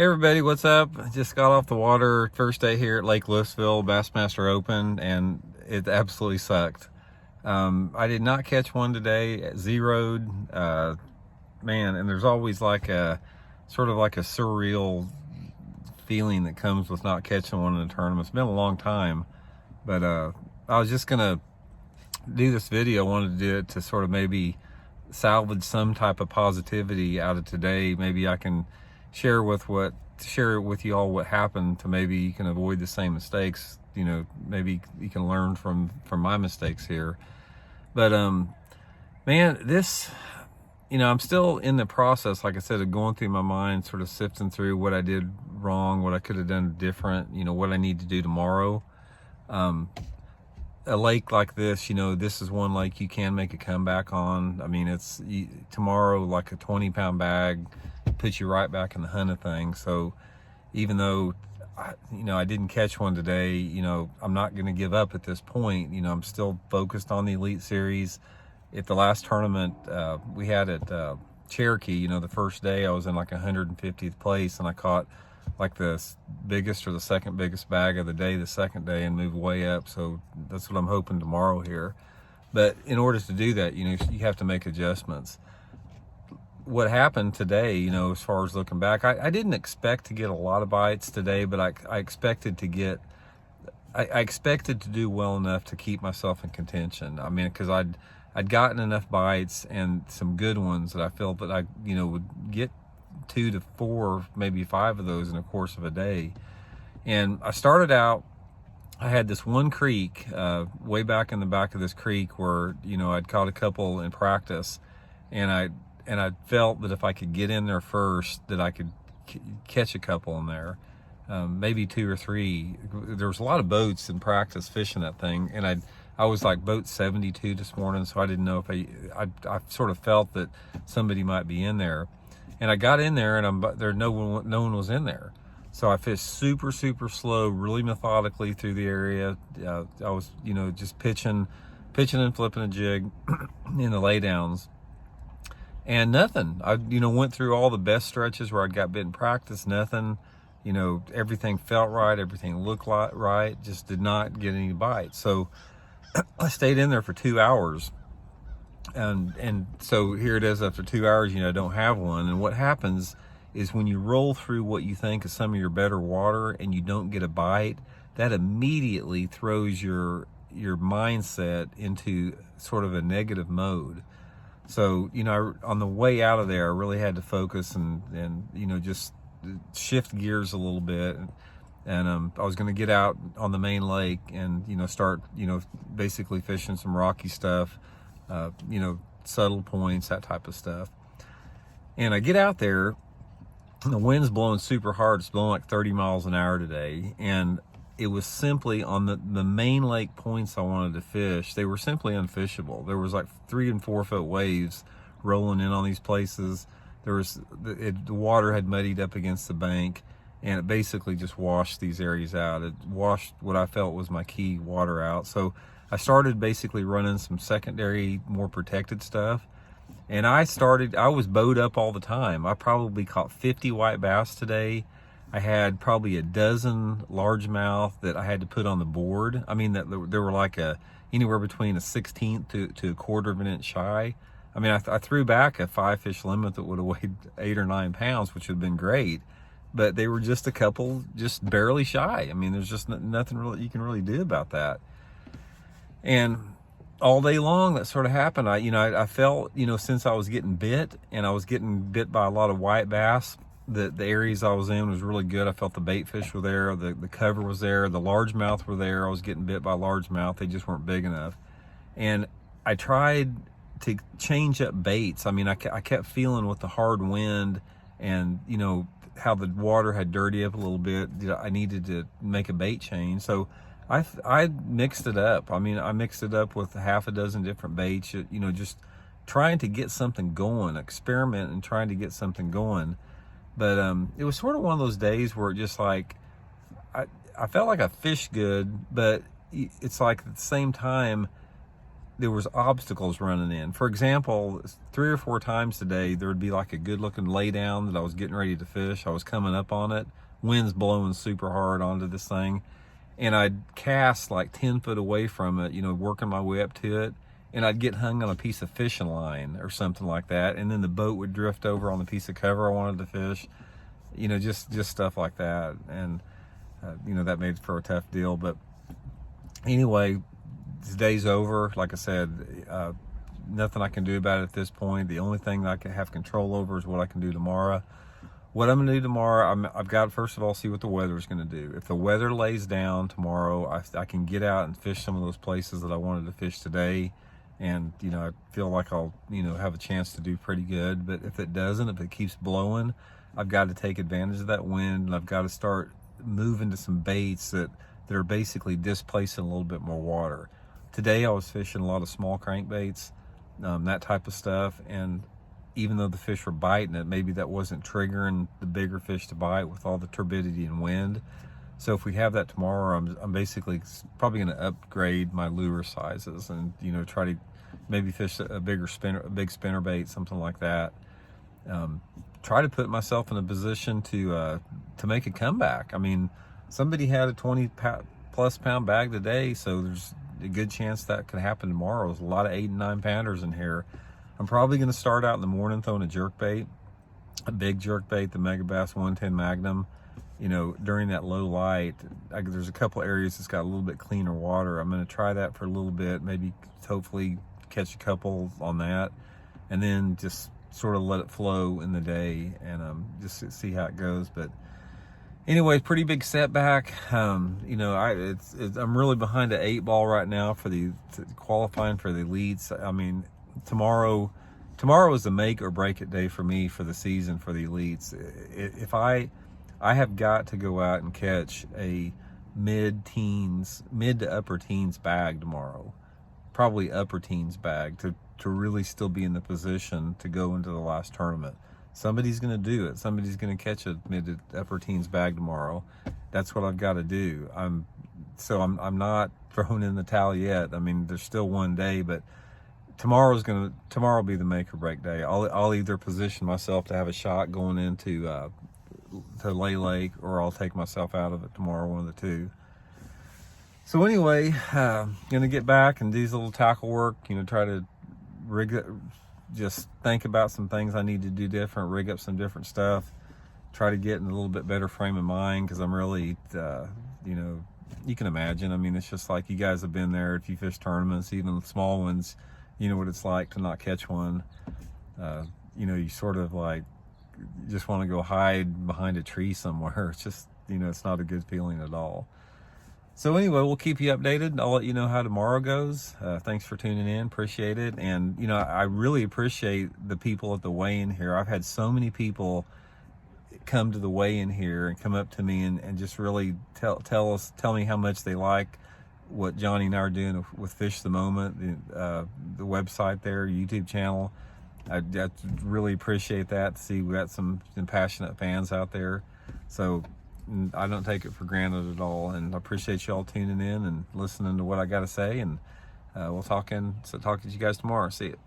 Hey everybody, what's up? I just got off the water, first day here at Lake Lewisville, Bassmaster Open, and it absolutely sucked. I did not catch one today, zeroed, man, and there's always like a, sort of like a surreal feeling that comes with not catching one in a tournament. It's been a long time, but I was just gonna do this video. I wanted to do it to sort of maybe salvage some type of positivity out of today. Maybe I can share with you all what happened, to maybe you can avoid the same mistakes. You know, maybe you can learn from my mistakes here. But man, this, I'm still in the process, like I said, of going through my mind, sort of sifting through what I did wrong, what I could have done different, what I need to do tomorrow. A lake like this, this is one lake you can make a comeback on. I mean, it's tomorrow, like a 20-pound bag puts you right back in the hunt of things. So even though I didn't catch one today, I'm not going to give up at this point. I'm still focused on the Elite Series. At the last tournament we had at Cherokee, the first day I was in like 150th place, and I caught like the biggest or the second biggest bag of the day the second day and moved way up. So that's what I'm hoping tomorrow here. But in order to do that, you have to make adjustments. What happened today, as far as looking back, I didn't expect to get a lot of bites today, but I expected to get, I expected to do well enough to keep myself in contention. I mean, because I'd gotten enough bites and some good ones that I felt that I, would get 2 to 4, maybe 5 of those in the course of a day. And I started out, I had this one creek, way back in the back of this creek where, I'd caught a couple in practice, and I felt that if I could get in there first, that I could catch a couple in there, maybe 2 or 3. There was a lot of boats in practice fishing that thing, and I was like boat 72 this morning, so I didn't know if I sort of felt that somebody might be in there. And I got in there, and no one was in there. So I fished super, super slow, really methodically through the area. I was, just pitching and flipping a jig in the laydowns, and nothing. I, went through all the best stretches where I got bit in practice, nothing. Everything felt right, everything looked right, just did not get any bites. So I stayed in there for 2 hours. And so here it is after 2 hours, I don't have one. And what happens is when you roll through what you think is some of your better water and you don't get a bite, that immediately throws your mindset into sort of a negative mode. So, on the way out of there, I really had to focus and just shift gears a little bit. And I was going to get out on the main lake and, start, basically fishing some rocky stuff, subtle points, that type of stuff. And I get out there, and the wind's blowing super hard. It's blowing like 30 miles an hour today. And it was simply on the main lake points I wanted to fish. They were simply unfishable. There was like 3 and 4 foot waves rolling in on these places. The water had muddied up against the bank, and it basically just washed these areas out. It washed what I felt was my key water out. So I started basically running some secondary, more protected stuff. And I was bowed up all the time. I probably caught 50 white bass today. I had probably a dozen largemouth that I had to put on the board. I mean, that there were like anywhere between a 1/16 to a quarter of an inch shy. I mean, I threw back a 5-fish limit that would have weighed 8 or 9 pounds, which would have been great. But they were just a couple, just barely shy. I mean, there's just nothing really you can really do about that. And all day long that sort of happened. I felt, since I was getting bit, and I was getting bit by a lot of white bass, the areas I was in was really good. I felt the bait fish were there, the cover was there, the largemouth were there. I was getting bit by largemouth. They just weren't big enough. And I tried to change up baits. I mean, I kept feeling with the hard wind and, how the water had dirtied up a little bit, I needed to make a bait change. So I mixed it up. I mean, I mixed it up with 6 different baits, just trying to get something going, experiment and trying to get something going. But it was sort of one of those days where it just like, I felt like I fished good, but it's like at the same time, there was obstacles running in. For example, 3 or 4 times today, there would be like a good looking lay down that I was getting ready to fish. I was coming up on it, wind's blowing super hard onto this thing, and I'd cast like 10 foot away from it, you know, working my way up to it, and I'd get hung on a piece of fishing line or something like that, and then the boat would drift over on the piece of cover I wanted to fish, you know, just stuff like that. And you know, that made for a tough deal. But anyway, today's over. Like I said, nothing I can do about it at this point. The only thing that I can have control over is what I can do tomorrow. What I'm gonna do tomorrow, I've got to first of all see what the weather is gonna do. If the weather lays down tomorrow, I can get out and fish some of those places that I wanted to fish today, and you know, I feel like I'll, you know, have a chance to do pretty good. But if it doesn't, if it keeps blowing, I've got to take advantage of that wind, and I've got to start moving to some baits that are basically displacing a little bit more water. Today I was fishing a lot of small crankbaits, that type of stuff, and even though the fish were biting it, maybe that wasn't triggering the bigger fish to bite with all the turbidity and wind. So if we have that tomorrow, I'm basically probably going to upgrade my lure sizes and, you know, try to maybe fish a big spinner bait, something like that. Try to put myself in a position to make a comeback. I mean, somebody had a 20+ pound bag today, so there's a good chance that could happen tomorrow. There's a lot of 8 and 9 pounders in here. I'm probably going to start out in the morning throwing a jerkbait, a big jerkbait, the Megabass 110 Magnum. You know, during that low light, there's a couple areas that's got a little bit cleaner water. I'm going to try that for a little bit, maybe hopefully catch a couple on that, and then just sort of let it flow in the day, and just see how it goes. But anyway, pretty big setback. You know, I'm really behind the 8 ball right now for qualifying for the elites. I mean, tomorrow is the make or break it day for me for the season for the elites. If I have got to go out and catch a mid to upper teens bag tomorrow, probably upper teens bag, to really still be in the position to go into the last tournament. Somebody's going to do it. Somebody's going to catch a mid to upper teens bag tomorrow. That's what I've got to do. I'm not throwing in the towel yet. I mean, there's still one day, but tomorrow will be the make or break day. I'll either position myself to have a shot going into to Lay Lake, or I'll take myself out of it tomorrow, one of the two. So anyway, gonna get back and do these little tackle work, you know, try to just think about some things I need to do different, rig up some different stuff, try to get in a little bit better frame of mind, because I'm really, you know, you can imagine, I mean, it's just like you guys have been there. If you fish tournaments, even small ones, you know what it's like to not catch one. You know, you sort of like just want to go hide behind a tree somewhere. It's just, you know, it's not a good feeling at all. So anyway, we'll keep you updated. I'll let you know how tomorrow goes. Thanks for tuning in. Appreciate it. And, you know, I really appreciate the people at the weigh-in here. I've had so many people come to the weigh-in here and come up to me and just really tell me how much they like what Johnny and I are doing with Fish the Moment, the website there, YouTube channel. I really appreciate that, to see we got some passionate fans out there. So I don't take it for granted at all, and I appreciate y'all tuning in and listening to what I got to say. And we'll talk to you guys tomorrow. See you.